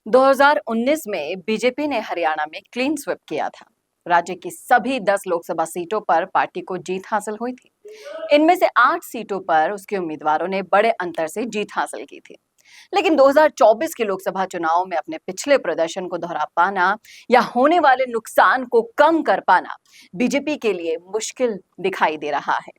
2019 में बीजेपी ने हरियाणा में क्लीन स्वीप किया था। राज्य की सभी 10 लोकसभा सीटों पर पार्टी को जीत हासिल हुई थी। इनमें से 8 सीटों पर उसके उम्मीदवारों ने बड़े अंतर से जीत हासिल की थी। लेकिन 2024 के लोकसभा चुनाव में अपने पिछले प्रदर्शन को दोहरा पाना या होने वाले नुकसान को कम कर पाना बीजेपी के लिए मुश्किल दिखाई दे रहा है।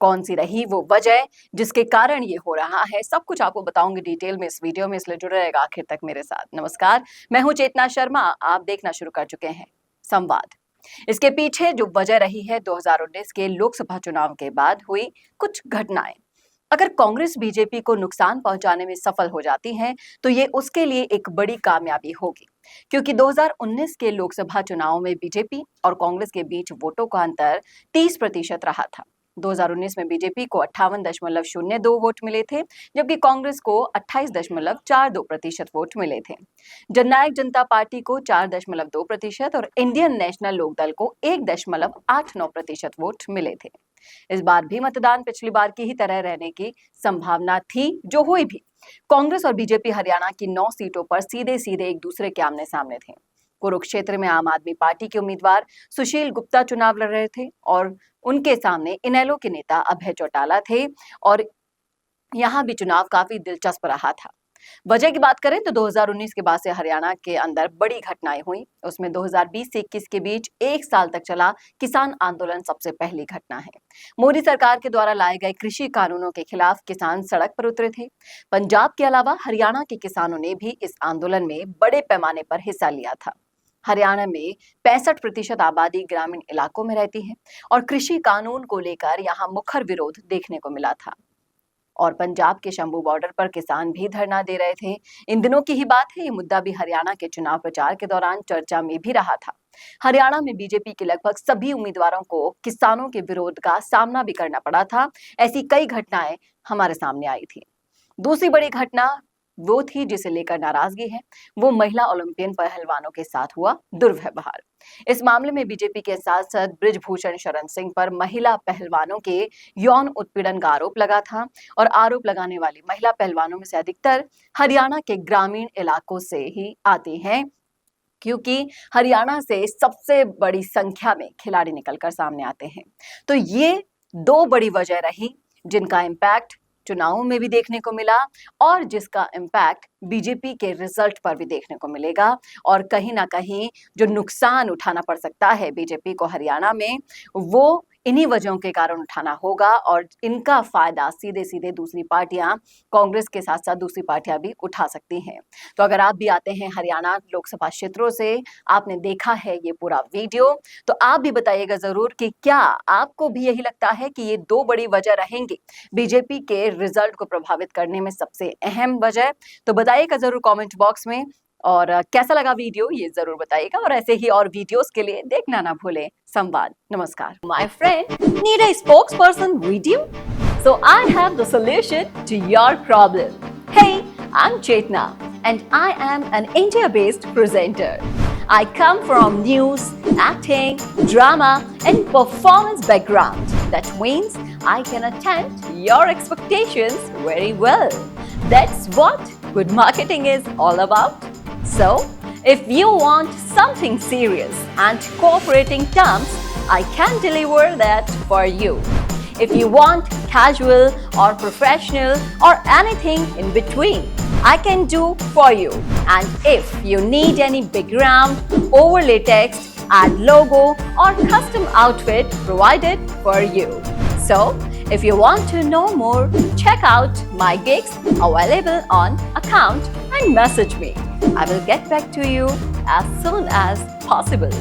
कौन सी रही वो वजह जिसके कारण ये हो रहा है, सब कुछ आपको बताऊंगी डिटेल में इस वीडियो में, इसलिए जुड़े रहेगा आखिर तक मेरे साथ। नमस्कार, मैं हूं चेतना शर्मा। आप देखना शुरू कर चुके हैं संवाद। इसके पीछे जो वजह रही है 2019 के लोकसभा चुनाव के बाद हुई कुछ घटनाएं। अगर कांग्रेस बीजेपी को नुकसान पहुंचाने में सफल हो जाती है तो ये उसके लिए एक बड़ी कामयाबी होगी, क्योंकि 2019 के लोकसभा चुनाव में बीजेपी और कांग्रेस के बीच वोटों का अंतर 30% रहा था। 2019 में बीजेपी को 58.02 वोट मिले थे, जबकि कांग्रेस को 28.42% वोट मिले थे। जननायक जनता पार्टी को 4.2% और इंडियन नेशनल लोकदल को 1.89% वोट मिले थे। इस बार भी मतदान पिछली बार की ही तरह रहने की संभावना थी, जो हुई भी। कांग्रेस और बीजेपी हरियाणा की 9 सीटों पर सीधे सीधे एक दूसरे के आमने सामने थे। कुरुक्षेत्र में आम आदमी पार्टी के उम्मीदवार सुशील गुप्ता चुनाव लड़ रहे थे और उनके सामने इनेलो के नेता अभय चौटाला थे, और यहां भी चुनाव काफी दिलचस्प रहा था। वजह की बात करें तो 2019 के बाद से हरियाणा के अंदर बड़ी घटनाएं हुई। उसमें 2020 से 21 के बीच 1 साल तक चला किसान आंदोलन सबसे पहली घटना है। मोदी सरकार के द्वारा लाए गए कृषि कानूनों के खिलाफ किसान सड़क पर उतरे थे। पंजाब के अलावा हरियाणा के किसानों ने भी इस आंदोलन में बड़े पैमाने पर हिस्सा लिया था। हरियाणा में 65% आबादी ग्रामीण इलाकों में रहती है और कृषि कानून को लेकर यहां मुखर विरोध देखने को मिला था। और पंजाब के शंभू बॉर्डर पर किसान भी धरना दे रहे थे। इन दिनों की ही बात है, ये मुद्दा भी हरियाणा के चुनाव प्रचार के दौरान चर्चा में भी रहा था। हरियाणा में बीजेपी के लगभग सभी उम्मीदवारों को किसानों के विरोध का सामना भी करना पड़ा था। ऐसी कई घटनाएं हमारे सामने आई थी। दूसरी बड़ी घटना वो थी जिसे लेकर नाराजगी है, वो महिला ओलंपियन पहलवानों के साथ हुआ दुर्व्यवहार। इस मामले में बीजेपी के सांसद बृजभूषण शरण सिंह पर महिला पहलवानों के यौन उत्पीड़न का आरोप लगा था, और आरोप लगाने वाली महिला पहलवानों में से अधिकतर हरियाणा के ग्रामीण इलाकों से ही आती हैं, क्योंकि हरियाणा से सबसे बड़ी संख्या में खिलाड़ी निकलकर सामने आते हैं। तो ये 2 बड़ी वजह रही जिनका इम्पैक्ट चुनावों में भी देखने को मिला और जिसका इम्पैक्ट बीजेपी के रिजल्ट पर भी देखने को मिलेगा। और कहीं ना कहीं जो नुकसान उठाना पड़ सकता है बीजेपी को हरियाणा में, वो इन्हीं वजहों के कारण उठाना होगा, और इनका फायदा सीधे सीधे दूसरी पार्टियां, कांग्रेस के साथ साथ दूसरी पार्टियां भी उठा सकती हैं। तो अगर आप भी आते हैं हरियाणा लोकसभा क्षेत्रों से, आपने देखा है ये पूरा वीडियो, तो आप भी बताइएगा जरूर कि क्या आपको भी यही लगता है कि ये 2 बड़ी वजह रहेंगी बीजेपी के रिजल्ट को प्रभावित करने में सबसे अहम वजह। तो बताइएगा जरूर कमेंट बॉक्स में, और कैसा लगा वीडियो ये जरूर बताइएगा, और ऐसे ही और वीडियोस के लिए देखना ना भूलें संवाद। नमस्कार। My friend, need a spokesperson video? So I have the solution to your problem. Hey, I'm Chetna and I am an India-based presenter. I come from news, acting, drama and performance background. That means I can attend your expectations very well. That's what good marketing is all about. So, if you want something serious and cooperating terms, I can deliver that for you. If you want casual or professional or anything in between, I can do for you. And if you need any background, overlay text, add logo or custom outfit provided for you. So, if you want to know more, check out my gigs available on account and message me. I will get back to you as soon as possible.